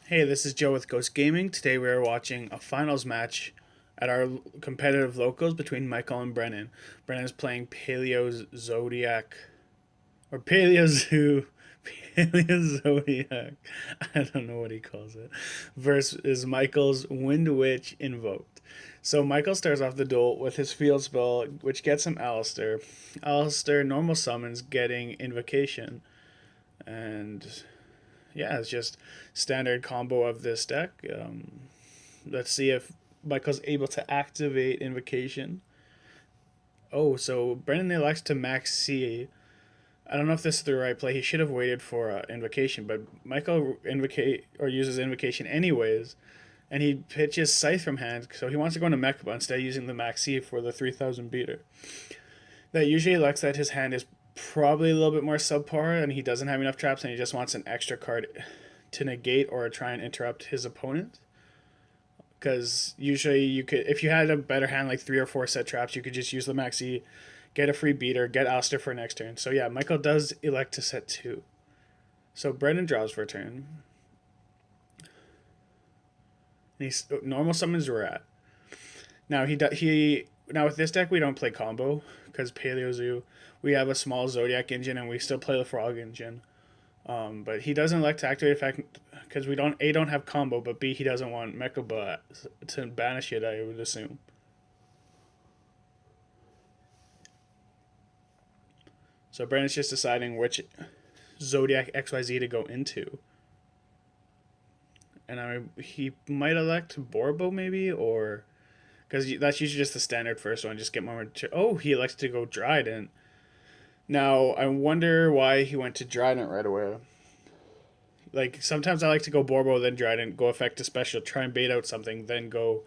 Hey, this is Joe with Ghost Gaming. Today we are watching a finals match at our competitive locals between Michael and Brennan. Brennan is playing Paleozoo, Paleozodiac. I don't know what he calls it. Versus Michael's Wind Witch Invoked. So Michael starts off the duel with his field spell, which gets him Alistair. Alistair normal summons, getting Invocation, and yeah, it's just standard combo of this deck. Let's see if Michael's able to activate Invocation. Oh, so Brendan elects to max C. I don't know if this is the right play. He should have waited for Invocation, but Michael invocate or uses Invocation anyways, and he pitches Scythe from hand, so he wants to go into Mechaba instead of using the max C for the 3000 beater. That usually elects that his hand is probably a little bit more subpar and he doesn't have enough traps and he just wants an extra card to negate or try and interrupt his opponent. Because usually you could, if you had a better hand like 3 or 4 set traps, you could just use the maxi, get a free beater, get Alistair for next turn. So yeah, Michael does elect to set 2. So Brendan draws for a turn. And he's normal summons Rat. Now now with this deck we don't play combo because Paleozoo, we have a small Zodiac engine and we still play the Frog engine. But he doesn't like to activate effect because we don't have combo, but B, he doesn't want Mechaba to banish it, I would assume. So Brandon's just deciding which Zodiac XYZ to go into. And he might elect Borbo maybe, or because that's usually just the standard first one. Just get more. Oh, he elects to go Dryden. Now I wonder why he went to Dryden right away. Like sometimes I like to go Borbo, then Dryden, go effect to special, try and bait out something, then go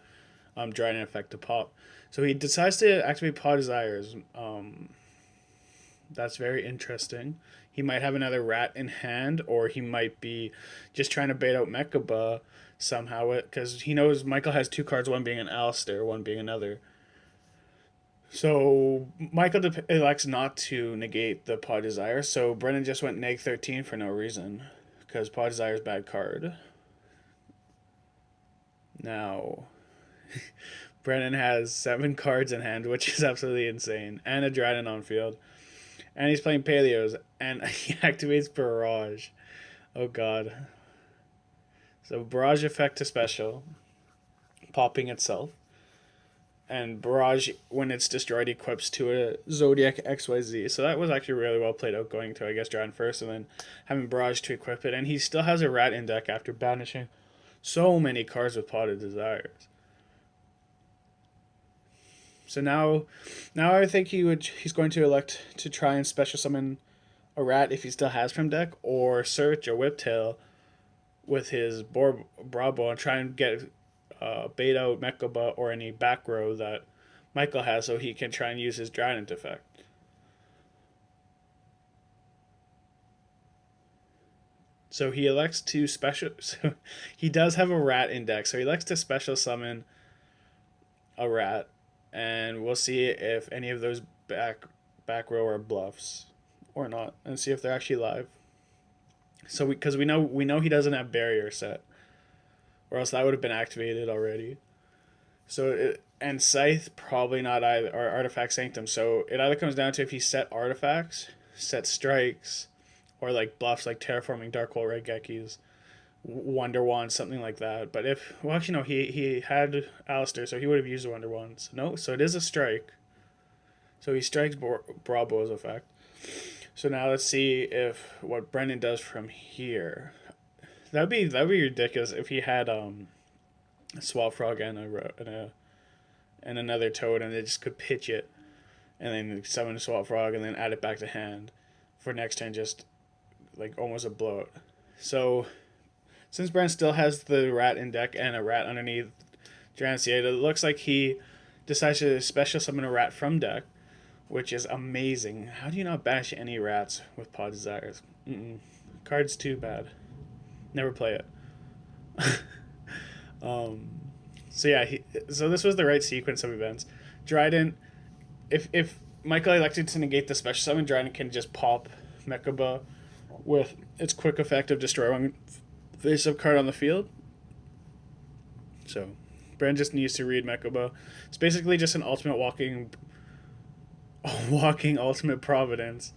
Dryden effect to pop. So he decides to activate Paw Desires. That's very interesting. He might have another rat in hand, or he might be just trying to bait out Mechaba somehow, because he knows Michael has 2 cards, one being an Alistair, one being another. So Michael elects not to negate the Paw Desire, so Brennan just went neg 13 for no reason, because Paw Desire is bad card. Now, Brennan has 7 cards in hand, which is absolutely insane, and a Dryden on field. And he's playing Paleos, and he activates Barrage. Oh god. So Barrage effect to special, popping itself. And Barrage, when it's destroyed, equips to a Zodiac XYZ. So that was actually really well played out, going to, I guess, Dryden first, and then having Barrage to equip it. And he still has a rat in deck after banishing so many cards with Potted Desires. So now I think he's going to elect to try and special summon a rat if he still has from deck, or search a Whiptail with his Brabo and try and get bait out Mechaba or any back row that Michael has, so he can try and use his Dryden effect. So he elects to special. So he does have a rat in deck, so he elects to special summon a rat, and we'll see if any of those back row are bluffs or not, and see if they're actually live. So because we know he doesn't have barrier set, or else that would have been activated already. And Scythe probably not either, or Artifact Sanctum. So it either comes down to if he set artifacts, set strikes, or like bluffs like Terraforming Dark Hole Red Gekis, Wonder Wand, something like that. But actually no, he had Alistair, so he would have used the Wonder Wands. No, so it is a strike. So he strikes Brabo's effect. So now let's see if what Brendan does from here. That'd be ridiculous if he had a Swamp Frog and another Toad, and they just could pitch it, and then summon a Swamp Frog and then add it back to hand for next turn, just like almost a blowout. So since Brent still has the rat in deck and a rat underneath Dranciate, it looks like he decides to special summon a rat from deck, which is amazing. How do you not bash any rats with Paw Desires? Card's too bad. Never play it. So yeah, so this was the right sequence of events. Dryden, if Michael elected to negate the special summon, Dryden can just pop Mechaba with its quick effect of destroying face-up card on the field. So, Brandon just needs to read Mekuba. It's basically just an ultimate walking ultimate providence,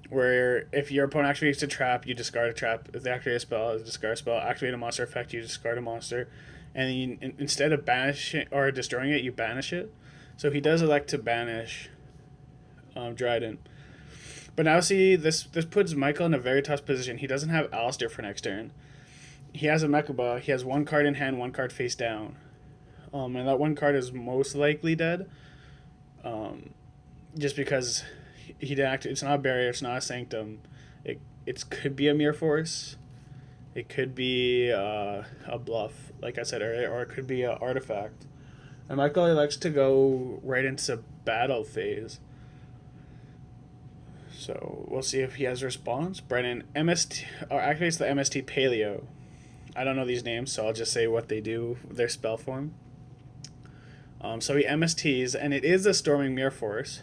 where if your opponent activates a trap, you discard a trap. If they activate a spell, you discard a spell. Activate a monster effect, you discard a monster. And you, instead of banishing or destroying it, you banish it. So he does elect to banish Dryden. But now see, this puts Michael in a very tough position. He doesn't have Alistair for next turn. He has a Mekuba. He has one card in hand, one card face down. And that one card is most likely dead. Just because he didn't act, it's not a barrier, it's not a sanctum. It could be a mere force. It could be a bluff, like I said earlier, or it could be an artifact. And Michael likes to go right into battle phase. So we'll see if he has a response. Brennan MST or activates the MST Paleo. I don't know these names, so I'll just say what they do, their spell form. So he MSTs, and it is a Storming Mirror Force.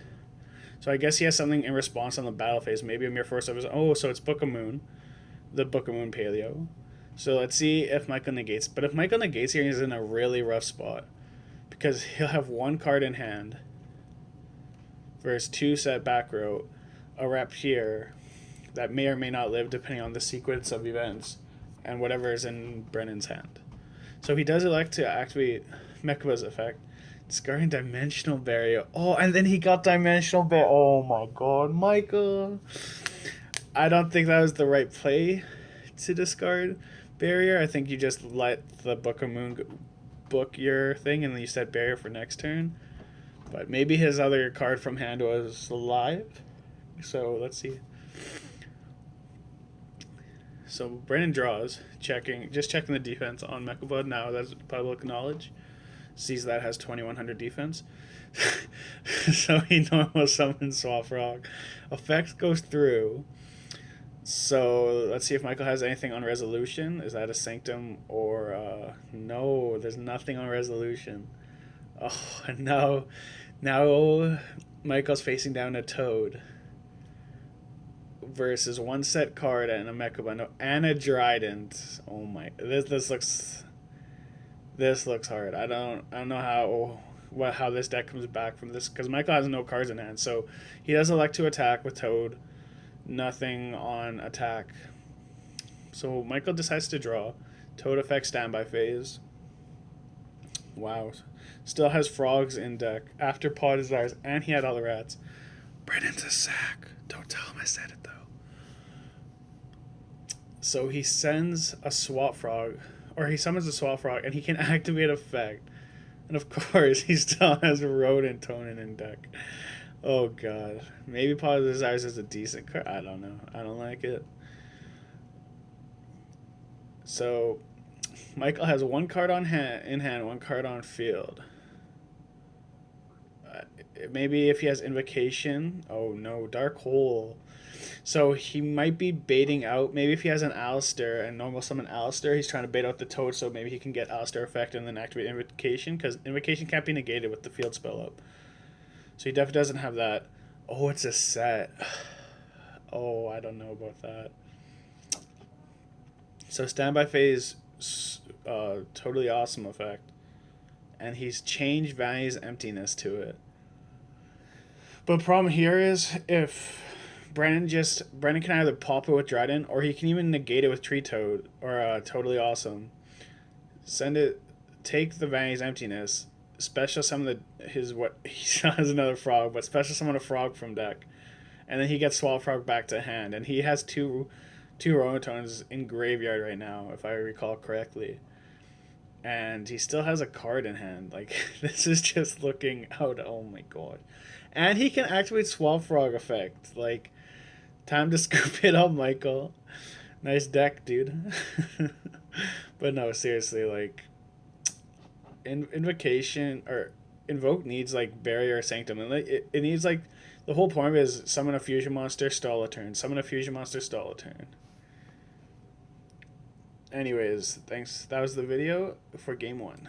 So I guess he has something in response on the battle phase. Maybe a Mirror Force of his own. Oh, so it's Book of Moon. The Book of Moon Paleo. So let's see if Michael negates. But if Michael negates here, he's in a really rough spot. Because he'll have one card in hand. Versus 2 set back row. A rep here that may or may not live depending on the sequence of events. And whatever is in Brennan's hand. So he does elect to activate Mekuba's effect. Discarding Dimensional Barrier. Oh, and then he got Dimensional Barrier. Oh my god, Michael. I don't think that was the right play to discard Barrier. I think you just let the Book of Moon book your thing and then you set Barrier for next turn. But maybe his other card from hand was live. So let's see. So Brandon draws, just checking the defense on Mekuba. Now that's public knowledge. Sees that has 2100 defense. So he normal summons Swap Frog. Effect goes through. So let's see if Michael has anything on Resolution. Is that a Sanctum or no, there's nothing on Resolution. Oh no. Now Michael's facing down a Toad. Versus one set card and a Mekuba and a Dryden. Oh my, this looks hard. I don't know how this deck comes back from this, because Michael has no cards in hand. So he does elect to attack with Toad. Nothing on attack. So Michael decides to draw. Toad affects standby phase. Wow. Still has frogs in deck after Paw Desires, and he had all the rats. Brennan's a sack. Don't tell him I said it though. So he sends a Swap Frog, or he summons a Swap Frog, and he can activate effect. And of course, he still has Rodent Tonin in deck. Oh god. Maybe Paw Desires is a decent card. I don't know. I don't like it. So Michael has one card in hand, one card on field. Maybe if he has Invocation. Oh no, Dark Hole. So he might be baiting out. Maybe if he has an Alistair and normal summon Alistair, he's trying to bait out the Toad, so maybe he can get Alistair effect and then activate Invocation, because Invocation can't be negated with the field spell up. So he definitely doesn't have that. Oh, it's a set. Oh, I don't know about that. So standby phase, totally awesome effect. And he's changed Vanity's Emptiness to it. But the problem here is if Brennan can either pop it with Dryden, or he can even negate it with Tree Toad or Totally Awesome. Take the Vanity's Emptiness, special summon he has another frog, but special summon a frog from deck, and then he gets Swap Frog back to hand, and he has two Rotones in graveyard right now, if I recall correctly. And he still has a card in hand. Like, this is just looking out. Oh my god. And he can activate Swap Frog effect. Like, time to scoop it up, Michael. Nice deck, dude. But no, seriously, like, Invocation or Invoke needs like Barrier or Sanctum, and like it needs like the whole point of it is summon a fusion monster, stall a turn. Summon a fusion monster, stall a turn. Anyways, thanks. That was the video for game 1.